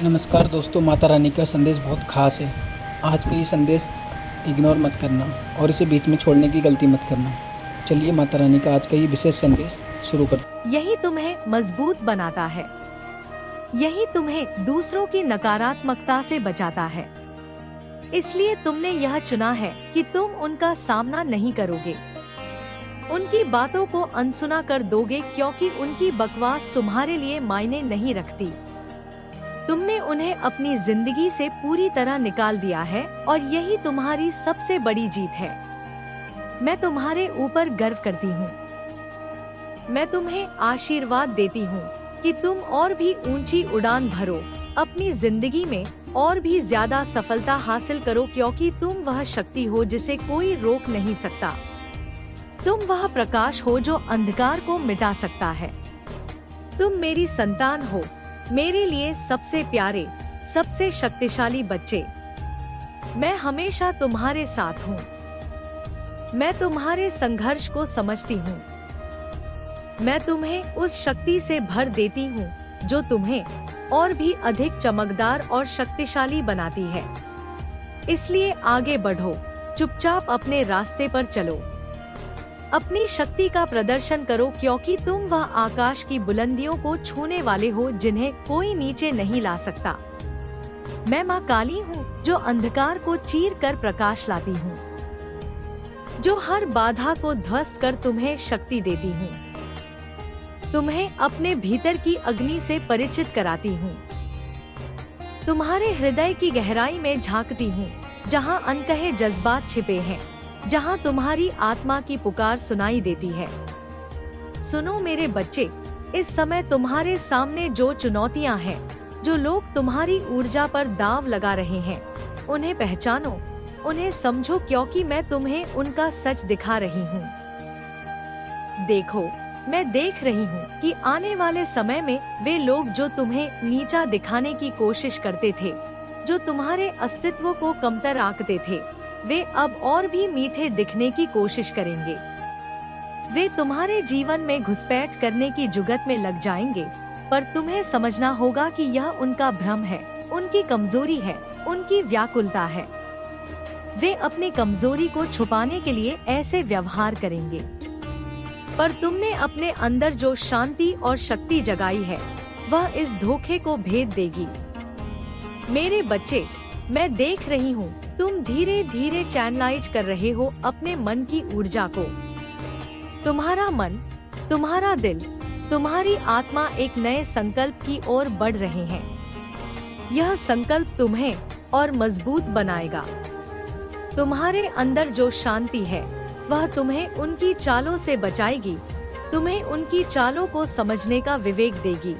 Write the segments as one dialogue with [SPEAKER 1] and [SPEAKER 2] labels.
[SPEAKER 1] नमस्कार दोस्तों, माता रानी का संदेश बहुत खास है। आज का ये संदेश इग्नोर मत करना और इसे बीच में छोड़ने की गलती मत करना। चलिए माता रानी का आज का ये विशेष संदेश शुरू करते।
[SPEAKER 2] यही तुम्हें मजबूत बनाता है, यही तुम्हें दूसरों की नकारात्मकता से बचाता है। इसलिए तुमने यह चुना है कि तुम उनका सामना नहीं करोगे, उनकी बातों को अनसुना कर दोगे, क्योंकि उनकी बकवास तुम्हारे लिए मायने नहीं रखती। तुमने उन्हें अपनी जिंदगी से पूरी तरह निकाल दिया है और यही तुम्हारी सबसे बड़ी जीत है। मैं तुम्हारे ऊपर गर्व करती हूँ। मैं तुम्हें आशीर्वाद देती हूँ कि तुम और भी ऊंची उड़ान भरो, अपनी जिंदगी में और भी ज्यादा सफलता हासिल करो, क्योंकि तुम वह शक्ति हो जिसे कोई रोक नहीं सकता। तुम वह प्रकाश हो जो अंधकार को मिटा सकता है। तुम मेरी संतान हो, मेरे लिए सबसे प्यारे, सबसे शक्तिशाली बच्चे। मैं हमेशा तुम्हारे साथ हूँ। मैं तुम्हारे संघर्ष को समझती हूँ। मैं तुम्हें उस शक्ति से भर देती हूँ जो तुम्हें और भी अधिक चमकदार और शक्तिशाली बनाती है। इसलिए आगे बढ़ो, चुपचाप अपने रास्ते पर चलो, अपनी शक्ति का प्रदर्शन करो, क्योंकि तुम वह आकाश की बुलंदियों को छूने वाले हो जिन्हें कोई नीचे नहीं ला सकता। मैं माँ काली हूँ जो अंधकार को चीर कर प्रकाश लाती हूँ, जो हर बाधा को ध्वस्त कर तुम्हें शक्ति देती हूँ। तुम्हें अपने भीतर की अग्नि से परिचित कराती हूँ। तुम्हारे हृदय की गहराई में झांकती हूँ, जहाँ अनकहे जज्बात छिपे हैं, जहाँ तुम्हारी आत्मा की पुकार सुनाई देती है। सुनो मेरे बच्चे, इस समय तुम्हारे सामने जो चुनौतियाँ हैं, जो लोग तुम्हारी ऊर्जा पर दांव लगा रहे हैं, उन्हें पहचानो, उन्हें समझो, क्योंकि मैं तुम्हें उनका सच दिखा रही हूँ। देखो, मैं देख रही हूँ कि आने वाले समय में वे लोग जो तुम्हें नीचा दिखाने की कोशिश करते थे, जो तुम्हारे अस्तित्व को कमतर आंकते थे, वे अब और भी मीठे दिखने की कोशिश करेंगे। वे तुम्हारे जीवन में घुसपैठ करने की जुगत में लग जाएंगे, पर तुम्हें समझना होगा कि यह उनका भ्रम है, उनकी कमजोरी है, उनकी व्याकुलता है। वे अपनी कमजोरी को छुपाने के लिए ऐसे व्यवहार करेंगे, पर तुमने अपने अंदर जो शांति और शक्ति जगाई है, वह इस धोखे को भेद देगी। मेरे बच्चे, मैं देख रही हूँ, तुम धीरे धीरे चैनलाइज कर रहे हो अपने मन की ऊर्जा को। तुम्हारा मन, तुम्हारा दिल, तुम्हारी आत्मा एक नए संकल्प की ओर बढ़ रहे हैं। यह संकल्प तुम्हें और मजबूत बनाएगा। तुम्हारे अंदर जो शांति है, वह तुम्हें उनकी चालों से बचाएगी, तुम्हें उनकी चालों को समझने का विवेक देगी।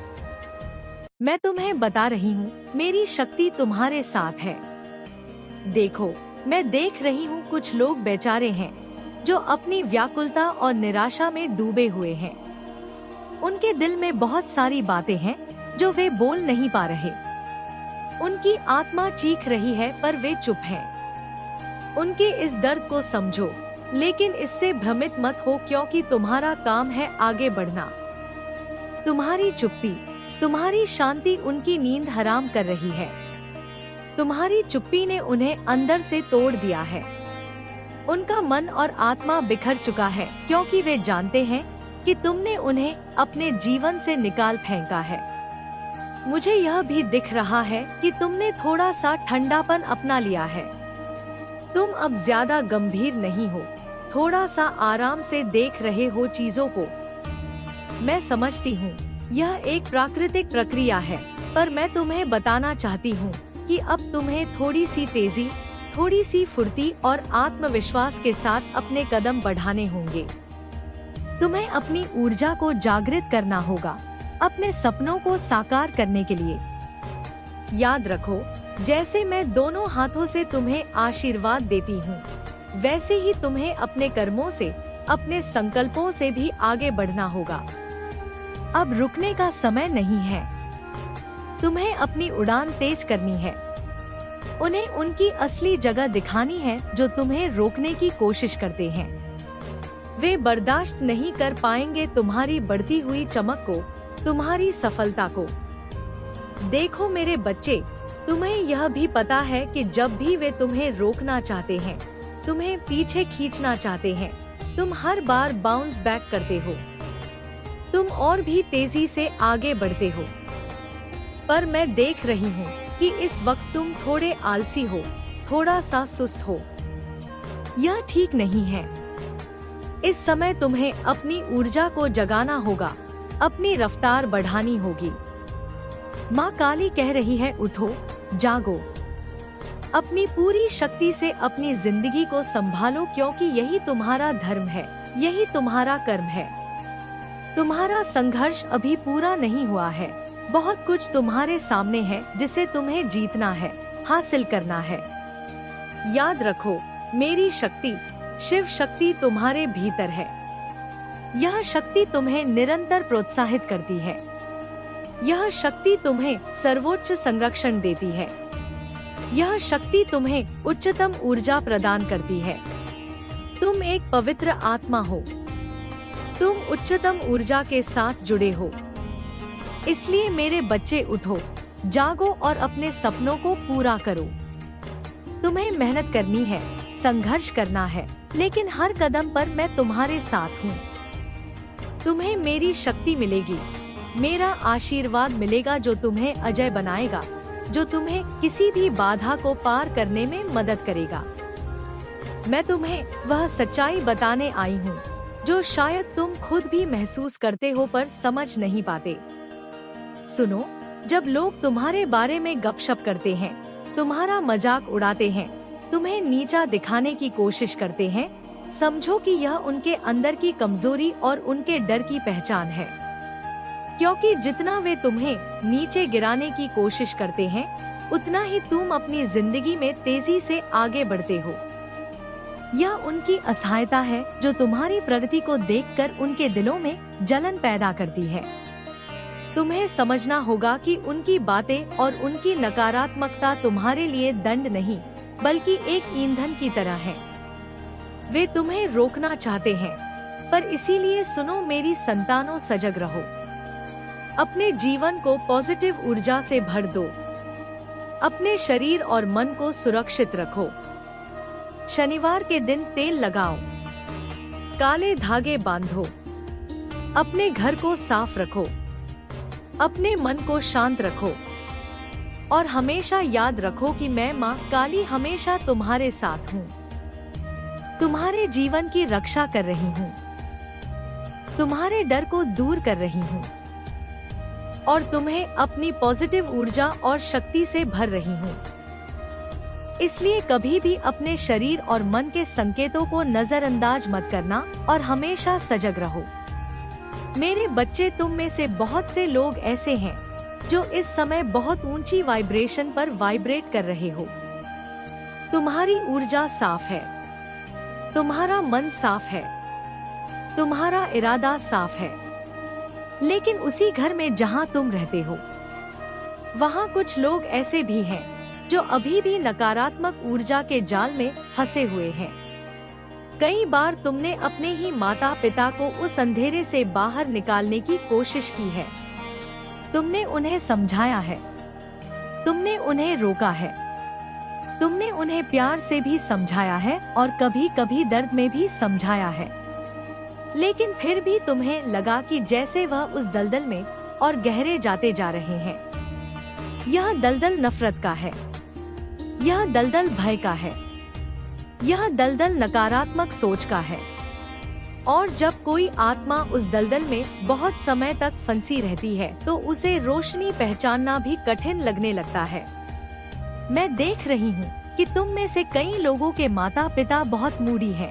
[SPEAKER 2] मैं तुम्हें बता रही हूँ, मेरी शक्ति तुम्हारे साथ है। देखो, मैं देख रही हूँ कुछ लोग बेचारे हैं जो अपनी व्याकुलता और निराशा में डूबे हुए हैं। उनके दिल में बहुत सारी बातें हैं जो वे बोल नहीं पा रहे। उनकी आत्मा चीख रही है, पर वे चुप हैं। उनके इस दर्द को समझो, लेकिन इससे भ्रमित मत हो, क्योंकि तुम्हारा काम है आगे बढ़ना। तुम्हारी चुप्पी, तुम्हारी शांति उनकी नींद हराम कर रही है। तुम्हारी चुप्पी ने उन्हें अंदर से तोड़ दिया है। उनका मन और आत्मा बिखर चुका है, क्योंकि वे जानते हैं कि तुमने उन्हें अपने जीवन से निकाल फेंका है। मुझे यह भी दिख रहा है कि तुमने थोड़ा सा ठंडापन अपना लिया है। तुम अब ज्यादा गंभीर नहीं हो, थोड़ा सा आराम से देख रहे हो चीजों को। मैं समझती हूँ, यह एक प्राकृतिक प्रक्रिया है, पर मैं तुम्हें बताना चाहती हूँ कि अब तुम्हें थोड़ी सी तेजी, थोड़ी सी फुर्ती और आत्मविश्वास के साथ अपने कदम बढ़ाने होंगे। तुम्हें अपनी ऊर्जा को जागृत करना होगा, अपने सपनों को साकार करने के लिए। याद रखो, जैसे मैं दोनों हाथों से तुम्हें आशीर्वाद देती हूँ, वैसे ही तुम्हें अपने कर्मों से, अपने संकल्पों से भी आगे बढ़ना होगा। अब रुकने का समय नहीं है। तुम्हें अपनी उड़ान तेज करनी है। उन्हें उनकी असली जगह दिखानी है जो तुम्हें रोकने की कोशिश करते हैं। वे बर्दाश्त नहीं कर पाएंगे तुम्हारी बढ़ती हुई चमक को, तुम्हारी सफलता को। देखो मेरे बच्चे, तुम्हें यह भी पता है कि जब भी वे तुम्हें रोकना चाहते हैं, तुम्हें पीछे खींचना चाहते हैं, तुम हर बार बाउंस बैक करते हो। तुम और भी तेजी से आगे बढ़ते हो। पर मैं देख रही हूँ कि इस वक्त तुम थोड़े आलसी हो, थोड़ा सा सुस्त हो। यह ठीक नहीं है। इस समय तुम्हें अपनी ऊर्जा को जगाना होगा, अपनी रफ्तार बढ़ानी होगी। माँ काली कह रही है, उठो, जागो, अपनी पूरी शक्ति से अपनी जिंदगी को संभालो, क्योंकि यही तुम्हारा धर्म है, यही तुम्हारा कर्म है। तुम्हारा संघर्ष अभी पूरा नहीं हुआ है। बहुत कुछ तुम्हारे सामने है जिसे तुम्हें जीतना है, हासिल करना है। याद रखो, मेरी शक्ति, शिव शक्ति तुम्हारे भीतर है। यह शक्ति तुम्हें निरंतर प्रोत्साहित करती है। यह शक्ति तुम्हें सर्वोच्च संरक्षण देती है। यह शक्ति तुम्हें उच्चतम ऊर्जा प्रदान करती है। तुम एक पवित्र आत्मा हो। तुम उच्चतम ऊर्जा के साथ जुड़े हो। इसलिए मेरे बच्चे, उठो, जागो और अपने सपनों को पूरा करो। तुम्हें मेहनत करनी है, संघर्ष करना है, लेकिन हर कदम पर मैं तुम्हारे साथ हूँ। तुम्हें मेरी शक्ति मिलेगी, मेरा आशीर्वाद मिलेगा जो तुम्हें अजय बनाएगा, जो तुम्हें किसी भी बाधा को पार करने में मदद करेगा। मैं तुम्हें वह सच्चाई बताने आई हूँ जो शायद तुम खुद भी महसूस करते हो पर समझ नहीं पाते। सुनो, जब लोग तुम्हारे बारे में गपशप करते हैं, तुम्हारा मजाक उड़ाते हैं, तुम्हें नीचा दिखाने की कोशिश करते हैं, समझो कि यह उनके अंदर की कमजोरी और उनके डर की पहचान है। क्योंकि जितना वे तुम्हें नीचे गिराने की कोशिश करते हैं, उतना ही तुम अपनी जिंदगी में तेजी से आगे बढ़ते हो। यह उनकी असहायता है जो तुम्हारी प्रगति को देखकर उनके दिलों में जलन पैदा करती है। तुम्हें समझना होगा कि उनकी बातें और उनकी नकारात्मकता तुम्हारे लिए दंड नहीं, बल्कि एक ईंधन की तरह है। वे तुम्हें रोकना चाहते हैं, पर इसीलिए सुनो मेरी संतानों, सजग रहो। अपने जीवन को पॉजिटिव ऊर्जा से भर दो। अपने शरीर और मन को सुरक्षित रखो। शनिवार के दिन तेल लगाओ, काले धागे बांधो, अपने घर को साफ रखो, अपने मन को शांत रखो और हमेशा याद रखो कि मैं माँ काली हमेशा तुम्हारे साथ हूँ। तुम्हारे जीवन की रक्षा कर रही हूँ, तुम्हारे डर को दूर कर रही हूँ और तुम्हें अपनी पॉजिटिव ऊर्जा और शक्ति से भर रही हूँ। इसलिए कभी भी अपने शरीर और मन के संकेतों को नजरअंदाज मत करना और हमेशा सजग रहो। मेरे बच्चे, तुम में से बहुत से लोग ऐसे हैं जो इस समय बहुत ऊंची वाइब्रेशन पर वाइब्रेट कर रहे हो। तुम्हारी ऊर्जा साफ है, तुम्हारा मन साफ है, तुम्हारा इरादा साफ है, लेकिन उसी घर में जहां तुम रहते हो, वहां कुछ लोग ऐसे भी हैं जो अभी भी नकारात्मक ऊर्जा के जाल में फंसे हुए हैं। कई बार तुमने अपने ही माता पिता को उस अंधेरे से बाहर निकालने की कोशिश की है। तुमने उन्हें समझाया है, तुमने उन्हें रोका है, तुमने उन्हें प्यार से भी समझाया है और कभी कभी दर्द में भी समझाया है, लेकिन फिर भी तुम्हें लगा कि जैसे वह उस दलदल में और गहरे जाते जा रहे हैं। यह दलदल नफरत का है, यह दलदल भय का है, यह दलदल नकारात्मक सोच का है। और जब कोई आत्मा उस दलदल में बहुत समय तक फंसी रहती है तो उसे रोशनी पहचानना भी कठिन लगने लगता है। मैं देख रही हूँ कि तुम में से कई लोगों के माता पिता बहुत मूडी हैं।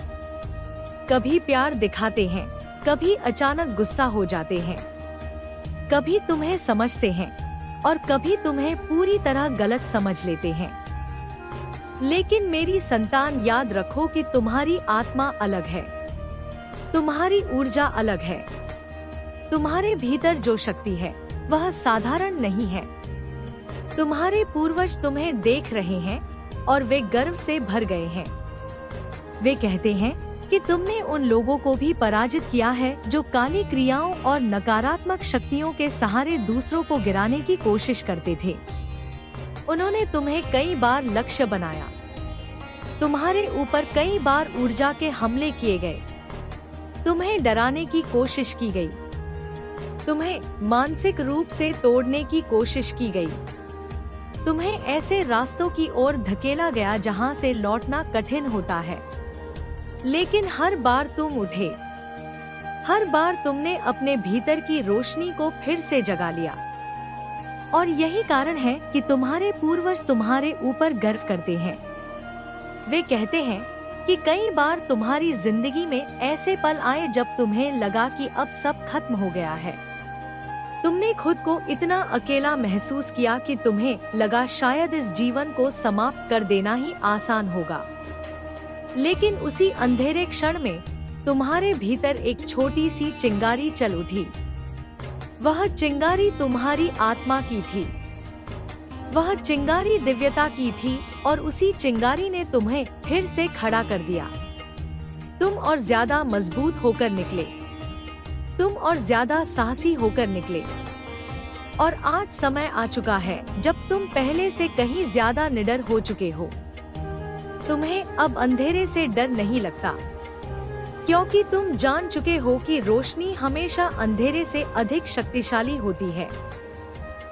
[SPEAKER 2] कभी प्यार दिखाते हैं, कभी अचानक गुस्सा हो जाते हैं, कभी तुम्हें समझते हैं और कभी तुम्हें पूरी तरह गलत समझ लेते हैं। लेकिन मेरी संतान, याद रखो कि तुम्हारी आत्मा अलग है, तुम्हारी ऊर्जा अलग है। तुम्हारे भीतर जो शक्ति है वह साधारण नहीं है। तुम्हारे पूर्वज तुम्हें देख रहे हैं और वे गर्व से भर गए हैं। वे कहते हैं कि तुमने उन लोगों को भी पराजित किया है जो काली क्रियाओं और नकारात्मक शक्तियों के सहारे दूसरों को गिराने की कोशिश करते थे। उन्होंने तुम्हें कई बार लक्ष्य बनाया, तुम्हारे ऊपर कई बार ऊर्जा के हमले किए गए, तुम्हें डराने की कोशिश की गई, तुम्हें मानसिक रूप से तोड़ने की कोशिश की गई, तुम्हें ऐसे रास्तों की ओर धकेला गया जहां से लौटना कठिन होता है। लेकिन हर बार तुम उठे, हर बार तुमने अपने भीतर की रोशनी को फिर से जगा लिया। और यही कारण है कि तुम्हारे पूर्वज तुम्हारे ऊपर गर्व करते हैं। वे कहते हैं कि कई बार तुम्हारी जिंदगी में ऐसे पल आए जब तुम्हें लगा कि अब सब खत्म हो गया है। तुमने खुद को इतना अकेला महसूस किया कि तुम्हें लगा शायद इस जीवन को समाप्त कर देना ही आसान होगा। लेकिन उसी अंधेरे क्षण में तुम्हारे भीतर एक छोटी सी चिंगारी चल उठी। वह चिंगारी तुम्हारी आत्मा की थी, वह चिंगारी दिव्यता की थी और उसी चिंगारी ने तुम्हें फिर से खड़ा कर दिया। तुम और ज्यादा मजबूत होकर निकले, तुम और ज्यादा साहसी होकर निकले। और आज समय आ चुका है जब तुम पहले से कहीं ज्यादा निडर हो चुके हो। तुम्हें अब अंधेरे से डर नहीं लगता, क्योंकि तुम जान चुके हो कि रोशनी हमेशा अंधेरे से अधिक शक्तिशाली होती है।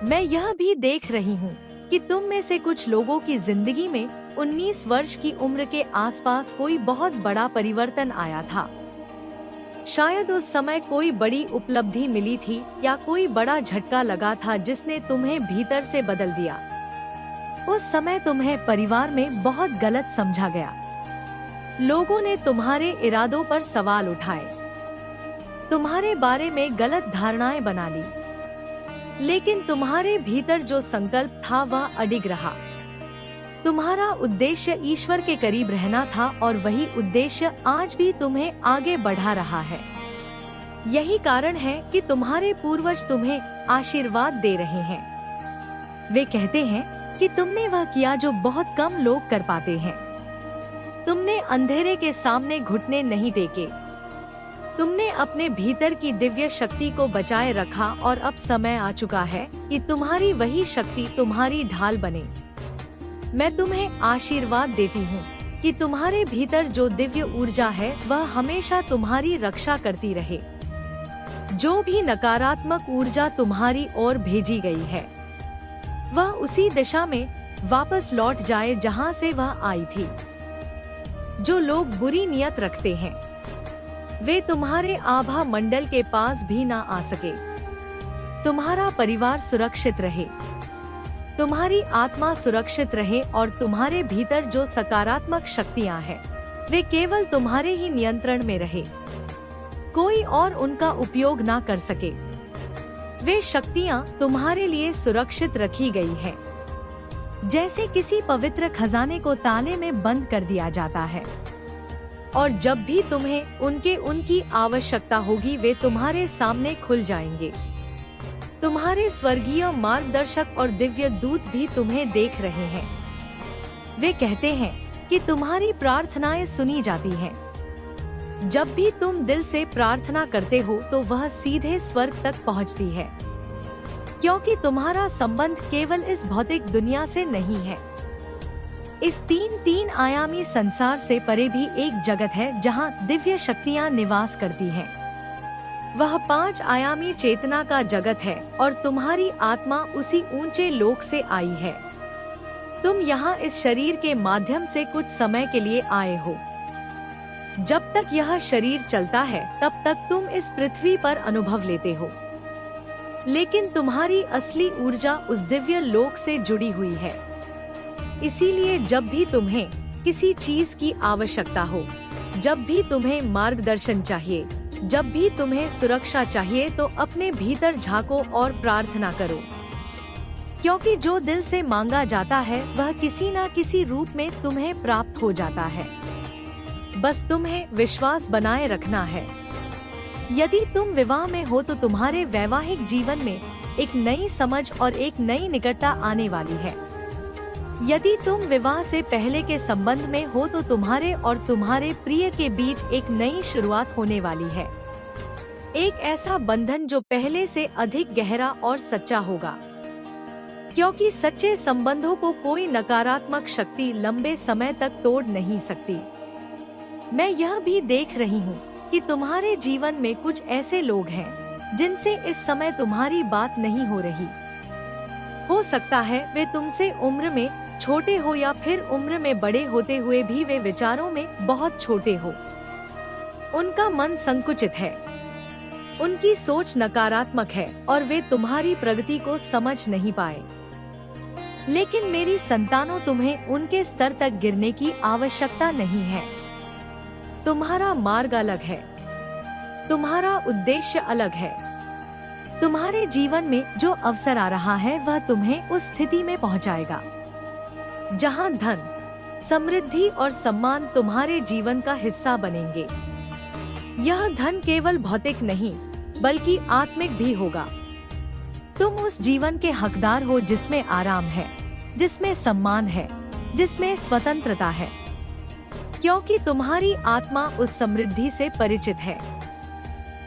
[SPEAKER 2] मैं यह भी देख रही हूँ कि तुम में से कुछ लोगों की जिंदगी में 19 वर्ष की उम्र के आसपास कोई बहुत बड़ा परिवर्तन आया था। शायद उस समय कोई बड़ी उपलब्धि मिली थी या कोई बड़ा झटका लगा था जिसने तुम्हें भीतर से बदल दिया। उस समय तुम्हें परिवार में बहुत गलत समझा गया। लोगों ने तुम्हारे इरादों पर सवाल उठाए, तुम्हारे बारे में गलत धारणाएं बना ली। लेकिन तुम्हारे भीतर जो संकल्प था वह अडिग रहा। तुम्हारा उद्देश्य ईश्वर के करीब रहना था और वही उद्देश्य आज भी तुम्हें आगे बढ़ा रहा है। यही कारण है कि तुम्हारे पूर्वज तुम्हें आशीर्वाद दे रहे हैं। वे कहते हैं कि तुमने वह किया जो बहुत कम लोग कर पाते हैं। तुमने अंधेरे के सामने घुटने नहीं टेके। तुमने अपने भीतर की दिव्य शक्ति को बचाए रखा और अब समय आ चुका है कि तुम्हारी वही शक्ति तुम्हारी ढाल बने। मैं तुम्हें आशीर्वाद देती हूँ कि तुम्हारे भीतर जो दिव्य ऊर्जा है वह हमेशा तुम्हारी रक्षा करती रहे। जो भी नकारात्मक ऊर्जा तुम्हारी ओर भेजी गई है वह उसी दिशा में वापस लौट जाए जहाँ से वह आई थी। जो लोग बुरी नियत रखते हैं वे तुम्हारे आभा मंडल के पास भी ना आ सके। तुम्हारा परिवार सुरक्षित रहे, तुम्हारी आत्मा सुरक्षित रहे और तुम्हारे भीतर जो सकारात्मक शक्तियाँ हैं वे केवल तुम्हारे ही नियंत्रण में रहे, कोई और उनका उपयोग ना कर सके। वे शक्तियाँ तुम्हारे लिए सुरक्षित रखी गई हैं, जैसे किसी पवित्र खजाने को ताले में बंद कर दिया जाता है। और जब भी तुम्हें उनकी आवश्यकता होगी वे तुम्हारे सामने खुल जाएंगे। तुम्हारे स्वर्गीय मार्गदर्शक और दिव्य दूत भी तुम्हें देख रहे हैं। वे कहते हैं कि तुम्हारी प्रार्थनाएं सुनी जाती हैं। जब भी तुम दिल से प्रार्थना करते हो तो वह सीधे स्वर्ग तक पहुंचती है, क्योंकि तुम्हारा संबंध केवल इस भौतिक दुनिया से नहीं है। इस तीन आयामी संसार से परे भी एक जगत है जहां दिव्य शक्तियां निवास करती हैं। वह 5 आयामी चेतना का जगत है और तुम्हारी आत्मा उसी ऊंचे लोक से आई है। तुम यहाँ इस शरीर के माध्यम से कुछ समय के लिए आए हो। जब तक यह शरीर चलता है तब तक तुम इस पृथ्वी पर अनुभव लेते हो, लेकिन तुम्हारी असली ऊर्जा उस दिव्य लोक से जुड़ी हुई है। इसीलिए जब भी तुम्हें किसी चीज की आवश्यकता हो, जब भी तुम्हें मार्गदर्शन चाहिए, जब भी तुम्हें सुरक्षा चाहिए तो अपने भीतर झांको और प्रार्थना करो, क्योंकि जो दिल से मांगा जाता है वह किसी न किसी रूप में तुम्हें प्राप्त हो जाता है। बस तुम्हें विश्वास बनाए रखना है। यदि तुम विवाह में हो तो तुम्हारे वैवाहिक जीवन में एक नई समझ और एक नई निकटता आने वाली है। यदि तुम विवाह से पहले के संबंध में हो तो तुम्हारे और तुम्हारे प्रिय के बीच एक नई शुरुआत होने वाली है। एक ऐसा बंधन जो पहले से अधिक गहरा और सच्चा होगा, क्योंकि सच्चे संबंधों को कोई नकारात्मक शक्ति लंबे समय तक तोड़ नहीं सकती। मैं यह भी देख रही हूँ कि तुम्हारे जीवन में कुछ ऐसे लोग हैं जिनसे इस समय तुम्हारी बात नहीं हो रही। हो सकता है वे तुमसे उम्र में छोटे हो या फिर उम्र में बड़े होते हुए भी वे विचारों में बहुत छोटे हो। उनका मन संकुचित है, उनकी सोच नकारात्मक है और वे तुम्हारी प्रगति को समझ नहीं पाए। लेकिन मेरी संतानों, तुम्हें उनके स्तर तक गिरने की आवश्यकता नहीं है। तुम्हारा मार्ग अलग है, तुम्हारा उद्देश्य अलग है। तुम्हारे जीवन में जो अवसर आ रहा है वह तुम्हें उस स्थिति में पहुंचाएगा जहां धन, समृद्धि और सम्मान तुम्हारे जीवन का हिस्सा बनेंगे। यह धन केवल भौतिक नहीं बल्कि आत्मिक भी होगा। तुम उस जीवन के हकदार हो जिसमें आराम है, जिसमें सम्मान है, जिसमें स्वतंत्रता है, क्योंकि तुम्हारी आत्मा उस समृद्धि से परिचित है।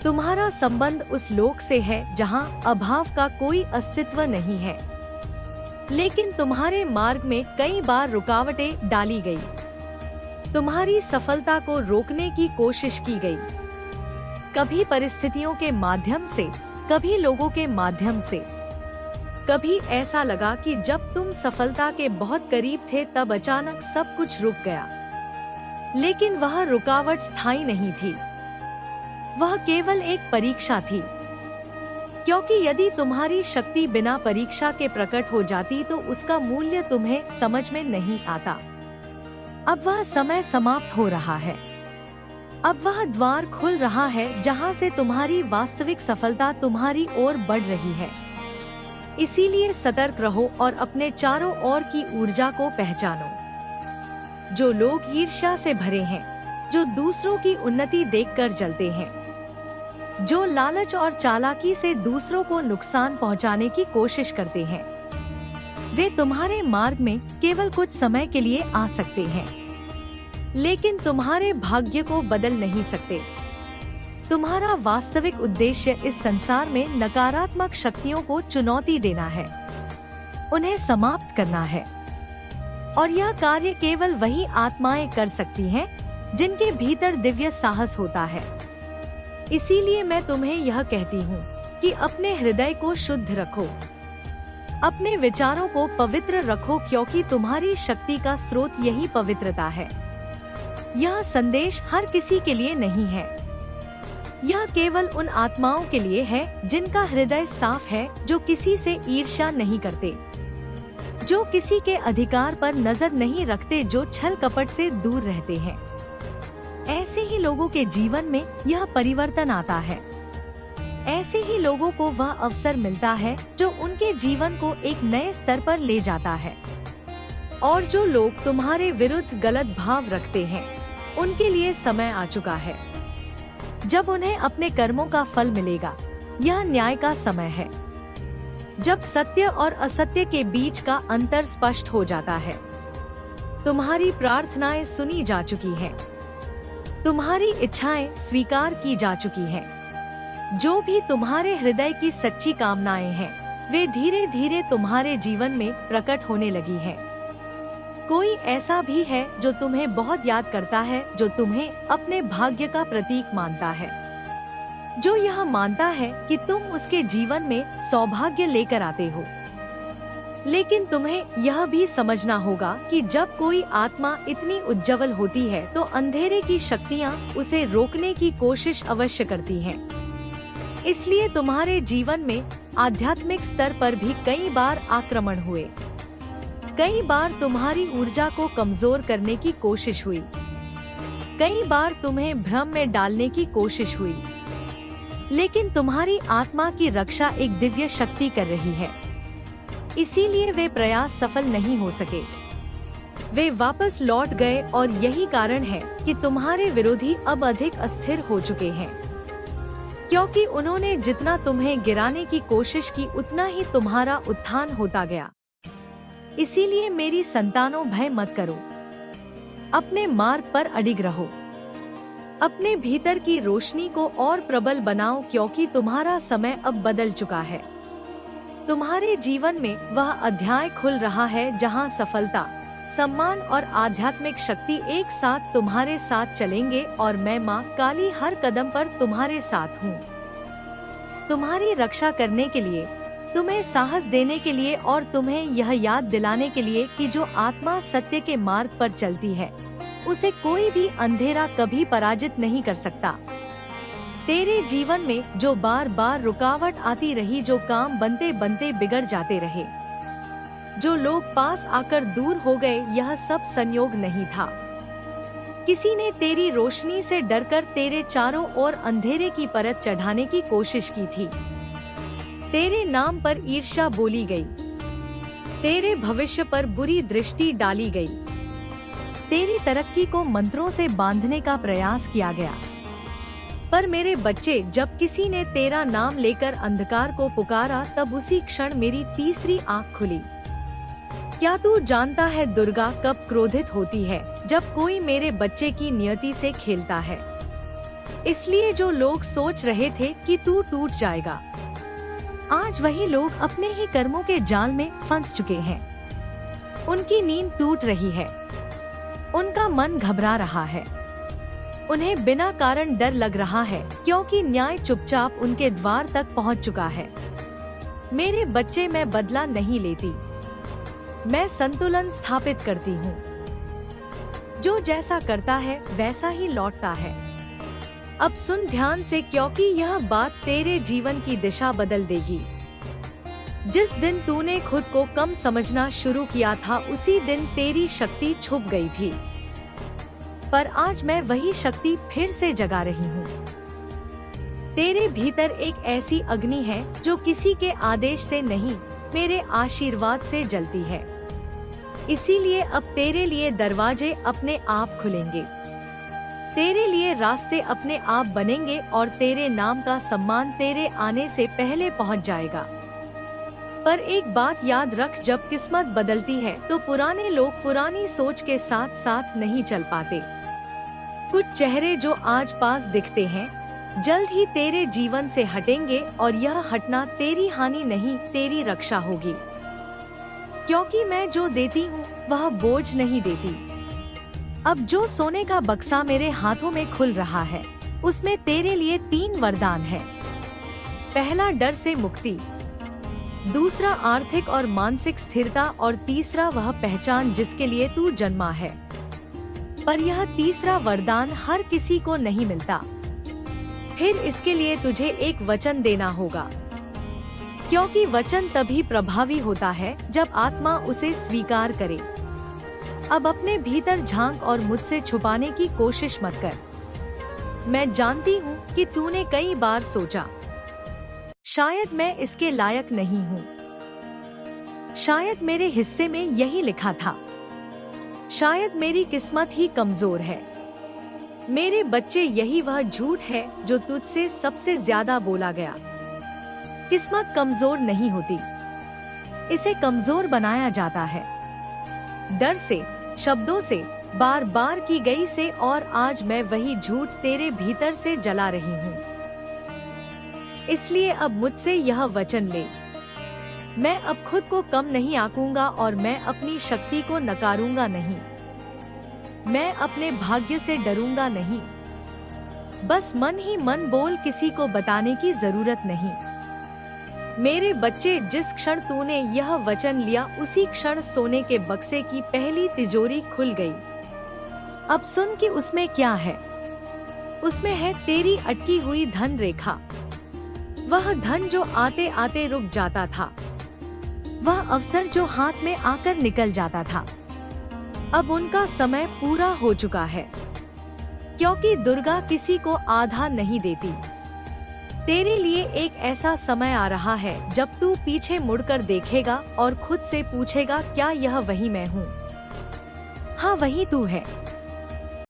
[SPEAKER 2] तुम्हारा संबंध उस लोक से है जहां अभाव का कोई अस्तित्व नहीं है। लेकिन तुम्हारे मार्ग में कई बार रुकावटें डाली गई, तुम्हारी सफलता को रोकने की कोशिश की गई, कभी परिस्थितियों के माध्यम से, कभी लोगों के माध्यम से। कभी ऐसा लगा कि जब तुम सफलता के बहुत करीब थे तब अचानक सब कुछ रुक गया। लेकिन वह रुकावट स्थायी नहीं थी, वह केवल एक परीक्षा थी। क्योंकि यदि तुम्हारी शक्ति बिना परीक्षा के प्रकट हो जाती तो उसका मूल्य तुम्हें समझ में नहीं आता। अब वह समय समाप्त हो रहा है, अब वह द्वार खुल रहा है जहां से तुम्हारी वास्तविक सफलता तुम्हारी ओर बढ़ रही है। इसीलिए सतर्क रहो और अपने चारों ओर की ऊर्जा को पहचानो। जो लोग ईर्ष्या से भरे हैं, जो दूसरों की उन्नति देखकर जलते हैं, जो लालच और चालाकी से दूसरों को नुकसान पहुंचाने की कोशिश करते हैं, वे तुम्हारे मार्ग में केवल कुछ समय के लिए आ सकते हैं, लेकिन तुम्हारे भाग्य को बदल नहीं सकते। तुम्हारा वास्तविक उद्देश्य इस संसार में नकारात्मक शक्तियों को चुनौती देना है, उन्हें समाप्त करना है। और यह कार्य केवल वही आत्माएं कर सकती हैं जिनके भीतर दिव्य साहस होता है। इसीलिए मैं तुम्हें यह कहती हूँ कि अपने हृदय को शुद्ध रखो, अपने विचारों को पवित्र रखो, क्योंकि तुम्हारी शक्ति का स्रोत यही पवित्रता है। यह संदेश हर किसी के लिए नहीं है, यह केवल उन आत्माओं के लिए है जिनका हृदय साफ है, जो किसी से ईर्ष्या नहीं करते, जो किसी के अधिकार पर नजर नहीं रखते, जो छल कपट से दूर रहते हैं। ऐसे ही लोगों के जीवन में यह परिवर्तन आता है। ऐसे ही लोगों को वह अवसर मिलता है जो उनके जीवन को एक नए स्तर पर ले जाता है। और जो लोग तुम्हारे विरुद्ध गलत भाव रखते हैं, उनके लिए समय आ चुका है जब उन्हें अपने कर्मों का फल मिलेगा। यह न्याय का समय है, जब सत्य और असत्य के बीच का अंतर स्पष्ट हो जाता है। तुम्हारी प्रार्थनाएं सुनी जा चुकी हैं, तुम्हारी इच्छाएं स्वीकार की जा चुकी हैं। जो भी तुम्हारे हृदय की सच्ची कामनाएं हैं, वे धीरे धीरे तुम्हारे जीवन में प्रकट होने लगी हैं। कोई ऐसा भी है जो तुम्हें बहुत याद करता है, जो तुम्हें अपने भाग्य का प्रतीक मानता है, जो यह मानता है कि तुम उसके जीवन में सौभाग्य लेकर आते हो। लेकिन तुम्हें यह भी समझना होगा कि जब कोई आत्मा इतनी उज्जवल होती है तो अंधेरे की शक्तियाँ उसे रोकने की कोशिश अवश्य करती हैं। इसलिए तुम्हारे जीवन में आध्यात्मिक स्तर पर भी कई बार आक्रमण हुए, कई बार तुम्हारी ऊर्जा को कमजोर करने की कोशिश हुई, कई बार तुम्हें भ्रम में डालने की कोशिश हुई। लेकिन तुम्हारी आत्मा की रक्षा एक दिव्य शक्ति कर रही है, इसीलिए वे प्रयास सफल नहीं हो सके। वे वापस लौट गए और यही कारण है कि तुम्हारे विरोधी अब अधिक अस्थिर हो चुके हैं, क्योंकि उन्होंने जितना तुम्हें गिराने की कोशिश की उतना ही तुम्हारा उत्थान होता गया। इसीलिए मेरी संतानों, भय मत करो, अपने मार्ग पर अडिग रहो, अपने भीतर की रोशनी को और प्रबल बनाओ, क्योंकि तुम्हारा समय अब बदल चुका है। तुम्हारे जीवन में वह अध्याय खुल रहा है जहां सफलता, सम्मान और आध्यात्मिक शक्ति एक साथ तुम्हारे साथ चलेंगे, और मैं माँ काली हर कदम पर तुम्हारे साथ हूँ। तुम्हारी रक्षा करने के लिए, तुम्हें साहस देने के लिए और तुम्हें यह याद दिलाने के लिए कि जो आत्मा सत्य के मार्ग पर चलती है उसे कोई भी अंधेरा कभी पराजित नहीं कर सकता। तेरे जीवन में जो बार बार रुकावट आती रही, जो काम बनते बनते बिगड़ जाते रहे, जो लोग पास आकर दूर हो गए, यह सब संयोग नहीं था। किसी ने तेरी रोशनी से डरकर तेरे चारों ओर अंधेरे की परत चढ़ाने की कोशिश की थी। तेरे नाम पर ईर्ष्या बोली गई, तेरे भविष्य पर बुरी दृष्टि डाली गई, तेरी तरक्की को मंत्रों से बांधने का प्रयास किया गया। पर मेरे बच्चे, जब किसी ने तेरा नाम लेकर अंधकार को पुकारा, तब उसी क्षण मेरी तीसरी आँख खुली। क्या तू जानता है दुर्गा कब क्रोधित होती है? जब कोई मेरे बच्चे की नियति से खेलता है। इसलिए जो लोग सोच रहे थे कि तू टूट जाएगा, आज वही लोग अपने ही कर्मों के जाल में फंस चुके हैं। उनकी नींद टूट रही है, उनका मन घबरा रहा है, उन्हें बिना कारण डर लग रहा है, क्योंकि न्याय चुपचाप उनके द्वार तक पहुंच चुका है। मेरे बच्चे, मैं बदला नहीं लेती, मैं संतुलन स्थापित करती हूँ। जो जैसा करता है वैसा ही लौटता है। अब सुन ध्यान से, क्योंकि यह बात तेरे जीवन की दिशा बदल देगी। जिस दिन तूने खुद को कम समझना शुरू किया था, उसी दिन तेरी शक्ति छुप गई थी। पर आज मैं वही शक्ति फिर से जगा रही हूँ। तेरे भीतर एक ऐसी अग्नि है जो किसी के आदेश से नहीं, मेरे आशीर्वाद से जलती है। इसीलिए अब तेरे लिए दरवाजे अपने आप खुलेंगे, तेरे लिए रास्ते अपने आप बनेंगे, और तेरे नाम का सम्मान तेरे आने से पहले पहुंच जाएगा। पर एक बात याद रख, जब किस्मत बदलती है तो पुराने लोग पुरानी सोच के साथ साथ नहीं चल पाते। कुछ चेहरे जो आज पास दिखते हैं, जल्द ही तेरे जीवन से हटेंगे, और यह हटना तेरी हानि नहीं, तेरी रक्षा होगी। क्योंकि मैं जो देती हूँ वह बोझ नहीं देती। अब जो सोने का बक्सा मेरे हाथों में खुल रहा है, उसमें तेरे लिए 3 वरदान है। पहला, डर से मुक्ति, दूसरा, आर्थिक और मानसिक स्थिरता, और तीसरा, वह पहचान जिसके लिए तू जन्मा है। पर यह तीसरा वरदान हर किसी को नहीं मिलता। फिर इसके लिए तुझे एक वचन देना होगा, क्योंकि वचन तभी प्रभावी होता है जब आत्मा उसे स्वीकार करे। अब अपने भीतर झांक और मुझसे छुपाने की कोशिश मत कर। मैं जानती हूँ कि तूने कई बार सोचा, शायद मैं इसके लायक नहीं हूँ, शायद मेरे हिस्से में यही लिखा था, शायद मेरी किस्मत ही कमजोर है। मेरे बच्चे, यही वह झूठ है जो तुझसे सबसे ज्यादा बोला गया। किस्मत कमजोर नहीं होती, इसे कमजोर बनाया जाता है डर से, शब्दों से, बार बार की गई से, और आज मैं वही झूठ तेरे भीतर से जला रही हूँ। इसलिए अब मुझसे यह वचन ले, मैं अब खुद को कम नहीं आंकूंगा, और मैं अपनी शक्ति को नकारूंगा नहीं, मैं अपने भाग्य से डरूंगा नहीं। बस मन ही मन बोल, किसी को बताने की जरूरत नहीं। मेरे बच्चे, जिस क्षण तूने यह वचन लिया, उसी क्षण सोने के बक्से की पहली तिजोरी खुल गई। अब सुन कि उसमें क्या है। उसमें है तेरी अटकी हुई धन रेखा, वह धन जो आते आते रुक जाता था, वह अवसर जो हाथ में आकर निकल जाता था। अब उनका समय पूरा हो चुका है, क्योंकि दुर्गा किसी को आधा नहीं देती। तेरे लिए एक ऐसा समय आ रहा है जब तू पीछे मुड़कर देखेगा और खुद से पूछेगा, क्या यह वही मैं हूँ? हाँ, वही तू है।